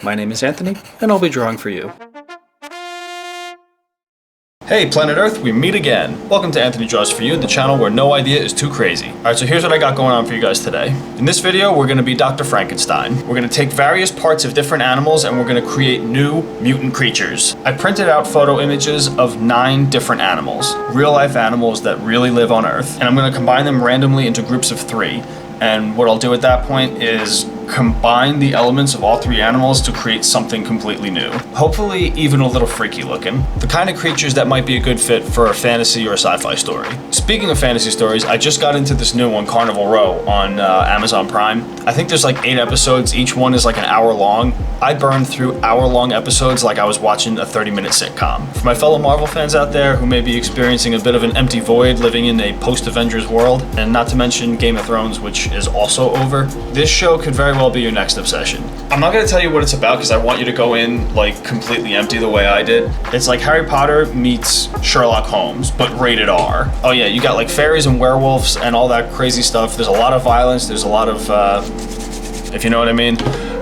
My name is Anthony, and I'll be drawing for you. Hey Planet Earth, we meet again. Welcome to Anthony Draws For You, the channel where no idea is too crazy. Alright, so here's what I got going on for you guys today. In this video, we're going to be Dr. Frankenstein. We're going to take various parts of different animals and we're going to create new mutant creatures. I printed out photo images of 9 different animals, real life animals that really live on Earth, and I'm going to combine them randomly into groups of 3. And what I'll do at that point is combine the elements of all 3 animals to create something completely new. Hopefully even a little freaky looking. The kind of creatures that might be a good fit for a fantasy or a sci-fi story. Speaking of fantasy stories, I just got into this new one, Carnival Row, on Amazon Prime. I think there's like 8 episodes, each one is like an hour long. I burned through hour-long episodes like I was watching a 30-minute sitcom. For my fellow Marvel fans out there who may be experiencing a bit of an empty void living in a post-Avengers world, and not to mention Game of Thrones, which is also over, this show could very well be your next obsession. I'm not going to tell you what it's about because I want you to go in like completely empty the way I did. It's like Harry Potter meets Sherlock Holmes, but rated R. Oh yeah, you got like fairies and werewolves and all that crazy stuff. There's a lot of violence, there's a lot of, if you know what I mean.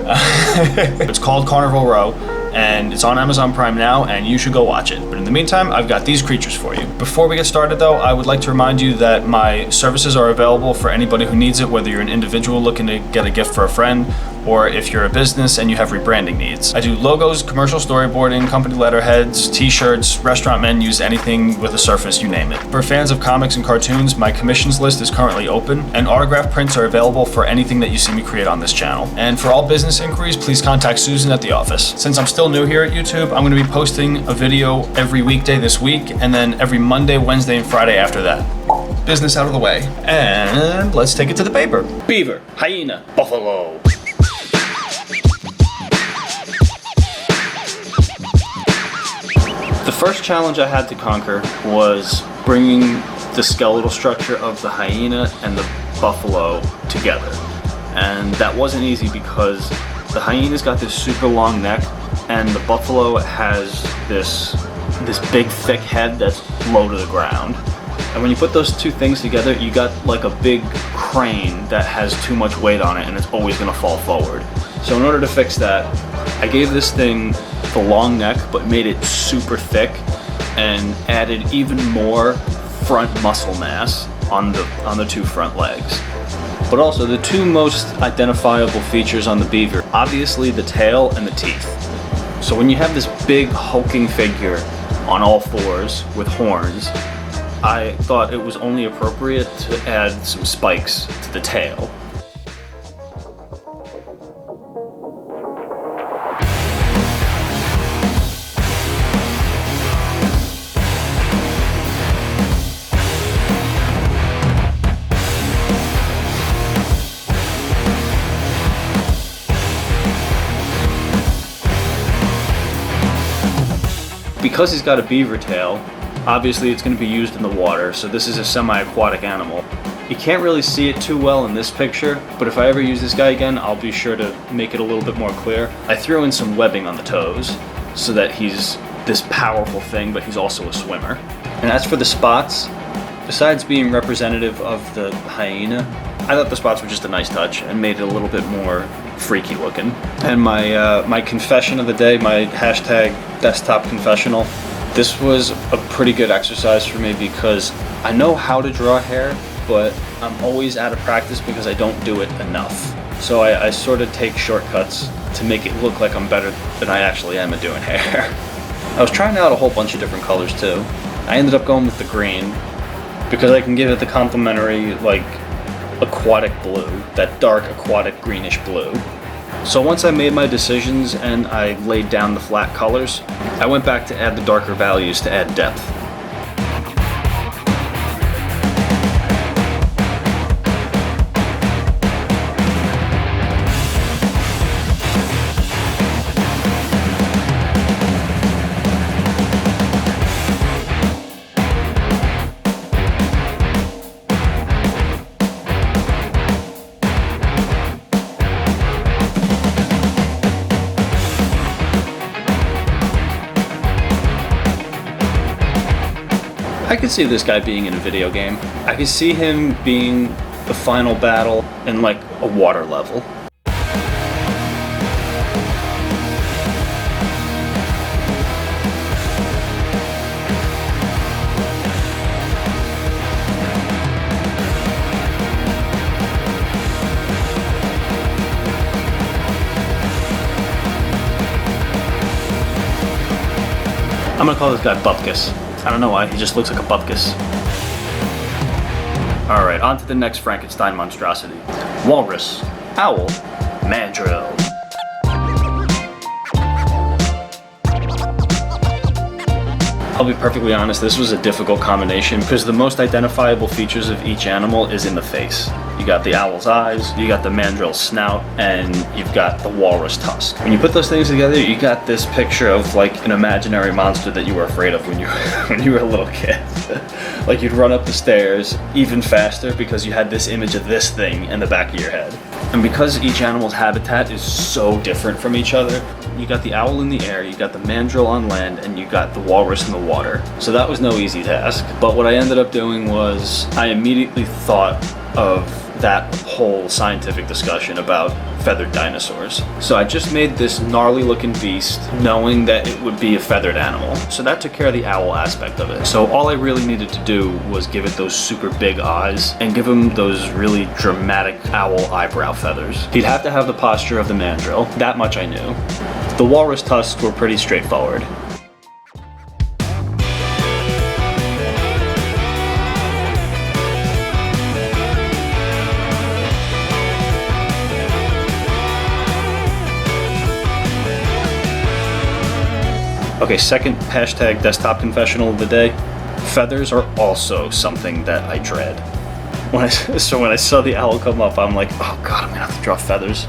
It's called Carnival Row, and it's on Amazon Prime now, and you should go watch it. But in the meantime, I've got these creatures for you. Before we get started though, I would like to remind you that my services are available for anybody who needs it, whether you're an individual looking to get a gift for a friend, or if you're a business and you have rebranding needs. I do logos, commercial storyboarding, company letterheads, t-shirts, restaurant menus, anything with a surface, you name it. For fans of comics and cartoons, my commissions list is currently open, and autograph prints are available for anything that you see me create on this channel. And for all business inquiries, please contact Susan at the office. Since I'm still new here at YouTube, I'm going to be posting a video every weekday this week, and then every Monday, Wednesday, and Friday after that. Business out of the way. And let's take it to the paper. Beaver, hyena, buffalo. The first challenge I had to conquer was bringing the skeletal structure of the hyena and the buffalo together. And that wasn't easy because the hyena's got this super long neck and the buffalo has this big thick head that's low to the ground. And when you put those 2 things together, you got like a big crane that has too much weight on it and it's always gonna fall forward. So in order to fix that, I gave this thing the long neck but made it super thick and added even more front muscle mass on the 2 front legs. But also the 2 most identifiable features on the beaver, obviously the tail and the teeth. So when you have this big hulking figure on all 4s with horns, I thought it was only appropriate to add some spikes to the tail. Because he's got a beaver tail, obviously it's going to be used in the water, so this is a semi-aquatic animal. You can't really see it too well in this picture, but if I ever use this guy again, I'll be sure to make it a little bit more clear. I threw in some webbing on the toes so that he's this powerful thing, but he's also a swimmer. And as for the spots, besides being representative of the hyena, I thought the spots were just a nice touch and made it a little bit more freaky looking. And my confession of the day, my hashtag desktop confessional, this was a pretty good exercise for me because I know how to draw hair, but I'm always out of practice because I don't do it enough. So I sort of take shortcuts to make it look like I'm better than I actually am at doing hair. I was trying out a whole bunch of different colors too. I ended up going with the green because I can give it the complementary like aquatic blue, that dark aquatic greenish blue. So once I made my decisions and I laid down the flat colors, I went back to add the darker values to add depth. I could see this guy being in a video game. I could see him being the final battle in like a water level. I'm gonna call this guy Bupkis. I don't know why, he just looks like a bupkis. Alright, on to the next Frankenstein monstrosity. Walrus, owl, mandrill. I'll be perfectly honest, this was a difficult combination because the most identifiable features of each animal is in the face. You got the owl's eyes, you got the mandrill's snout, and you've got the walrus tusk. When you put those things together, you got this picture of like an imaginary monster that you were afraid of when you were a little kid. Like you'd run up the stairs even faster because you had this image of this thing in the back of your head. And because each animal's habitat is so different from each other, you got the owl in the air, you got the mandrill on land, and you got the walrus in the water. So that was no easy task. But what I ended up doing was I immediately thought of that whole scientific discussion about feathered dinosaurs. So I just made this gnarly looking beast knowing that it would be a feathered animal. So that took care of the owl aspect of it. So all I really needed to do was give it those super big eyes and give him those really dramatic owl eyebrow feathers. He'd have to have the posture of the mandrill, that much I knew. The walrus tusks were pretty straightforward. Okay, second hashtag desktop confessional of the day. Feathers are also something that I dread. When I saw the owl come up, I'm like, oh god, I'm gonna have to draw feathers.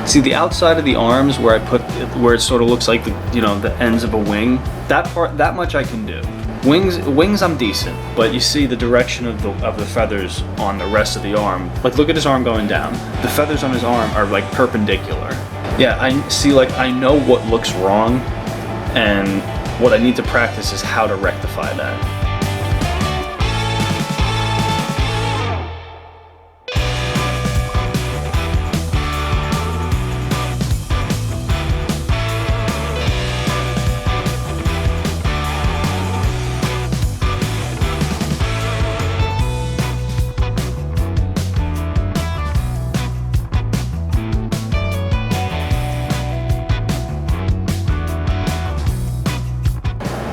See, the outside of the arms where it sort of looks like the ends of a wing, that much I can do. Wings I'm decent, but you see the direction of the feathers on the rest of the arm. Like look at his arm going down. The feathers on his arm are like perpendicular. Yeah, I know what looks wrong, and what I need to practice is how to rectify that.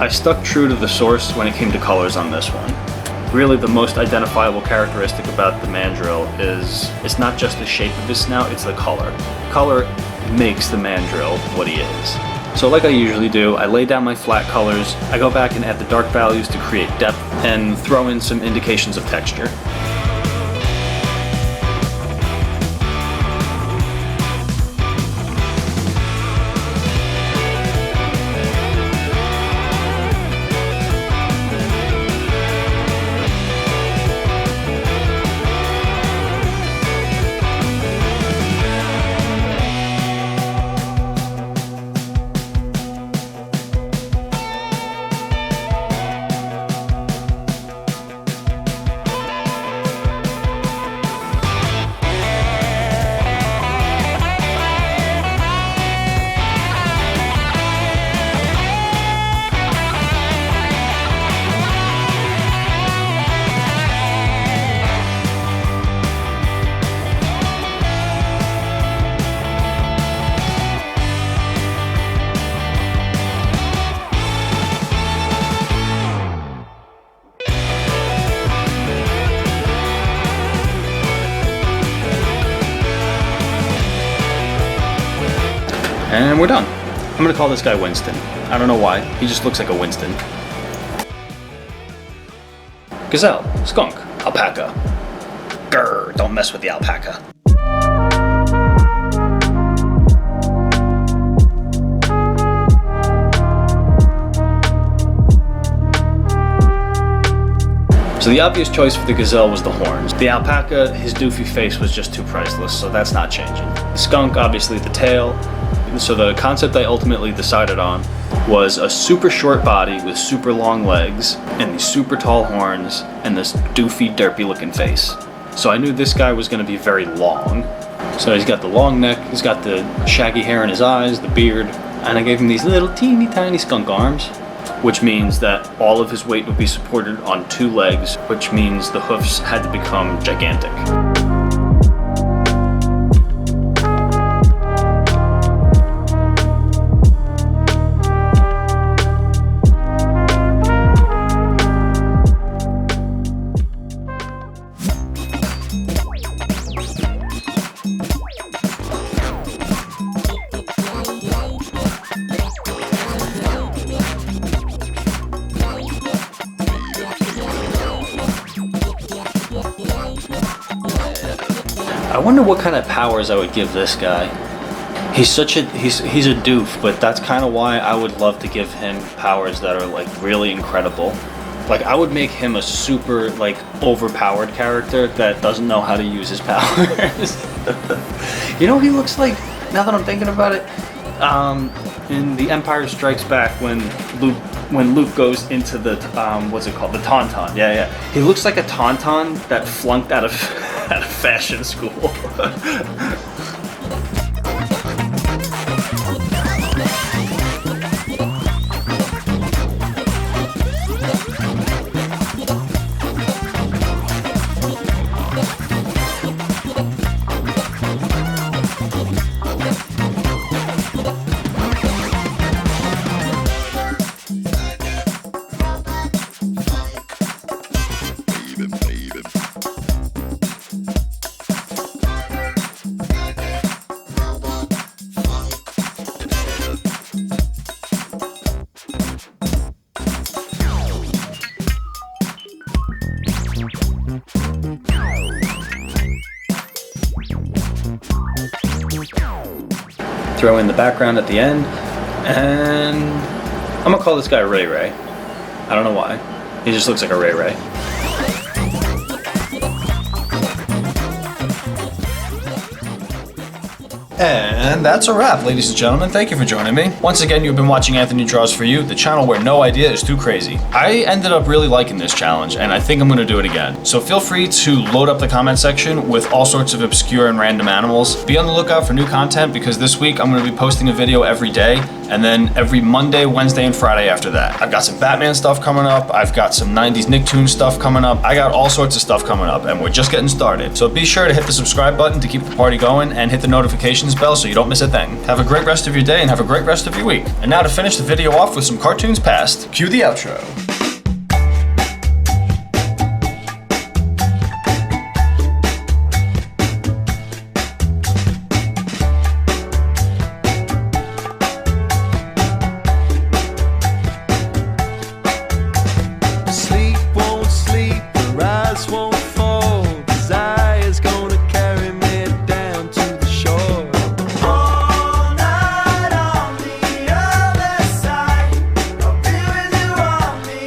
I stuck true to the source when it came to colors on this one. Really, the most identifiable characteristic about the mandrill is it's not just the shape of his snout, it's the color. Color makes the mandrill what he is. So like I usually do, I lay down my flat colors, I go back and add the dark values to create depth, and throw in some indications of texture. And we're done. I'm gonna call this guy Winston. I don't know why, he just looks like a Winston. Gazelle, skunk, alpaca. Grr, don't mess with the alpaca. So the obvious choice for the gazelle was the horns. The alpaca, his doofy face was just too priceless, so that's not changing. The skunk, obviously the tail. So the concept I ultimately decided on was a super short body with super long legs and these super tall horns and this doofy, derpy looking face. So I knew this guy was going to be very long. So he's got the long neck, he's got the shaggy hair in his eyes, the beard, and I gave him these little teeny tiny skunk arms, which means that all of his weight would be supported on two legs, which means the hoofs had to become gigantic. I wonder what kind of powers I would give this guy. He's a doof, but that's kind of why I would love to give him powers that are like really incredible. Like I would make him a super like overpowered character that doesn't know how to use his powers. You know, he looks like, now that I'm thinking about it, in The Empire Strikes Back when Luke goes into the what's it called, the tauntaun. Yeah. He looks like a tauntaun that flunked out of fashion school. Throw in the background at the end, and I'm gonna call this guy Ray Ray. I don't know why. He just looks like a Ray Ray. And that's a wrap, ladies and gentlemen. Thank you for joining me. Once again, you've been watching Anthony Draws For You, the channel where no idea is too crazy. I ended up really liking this challenge, and I think I'm gonna do it again. So feel free to load up the comment section with all sorts of obscure and random animals. Be on the lookout for new content, because this week I'm gonna be posting a video every day, and then every Monday, Wednesday, and Friday after that. I've got some Batman stuff coming up. I've got some 90s Nicktoons stuff coming up. I got all sorts of stuff coming up, and we're just getting started. So be sure to hit the subscribe button to keep the party going, and hit the notifications bell so you don't miss a thing. Have a great rest of your day, and have a great rest of your week. And now to finish the video off with some cartoons past, cue the outro. Sleep won't sleep, the rise won't fall. Desire's gonna carry me down to the shore. All night on the other side, I'll be with you on the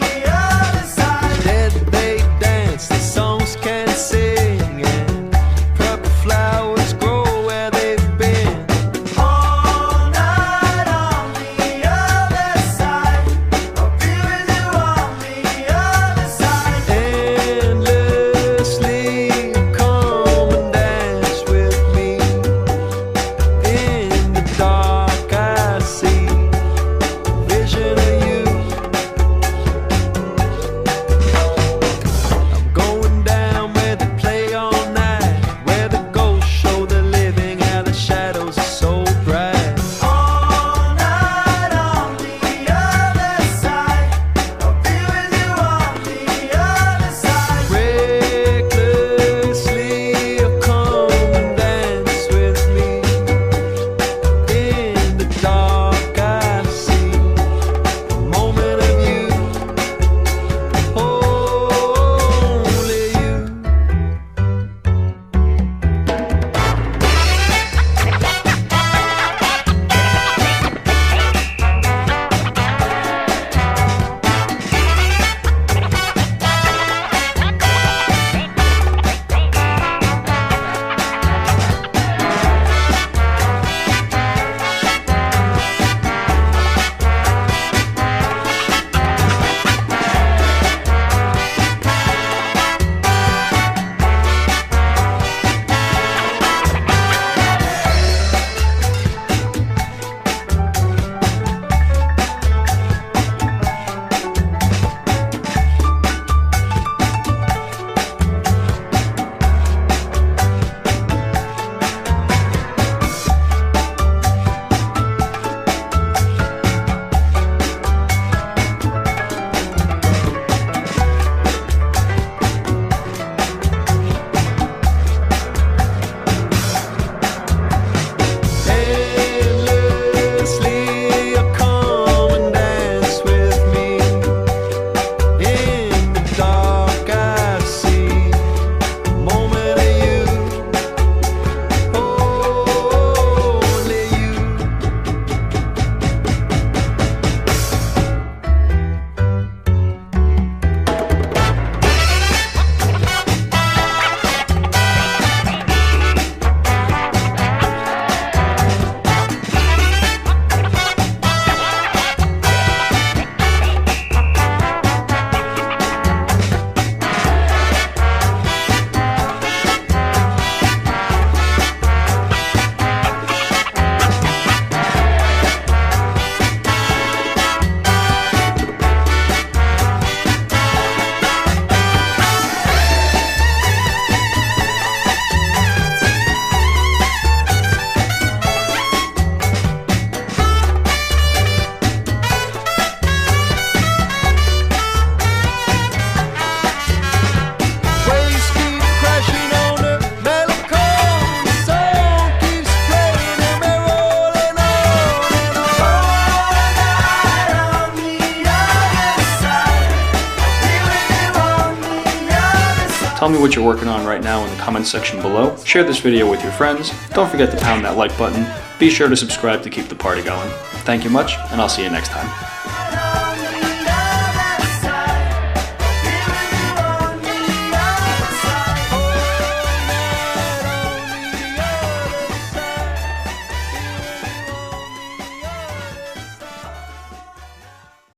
Tell me what you're working on right now in the comments section below. Share this video with your friends. Don't forget to pound that like button. Be sure to subscribe to keep the party going. Thank you much, and I'll see you next time.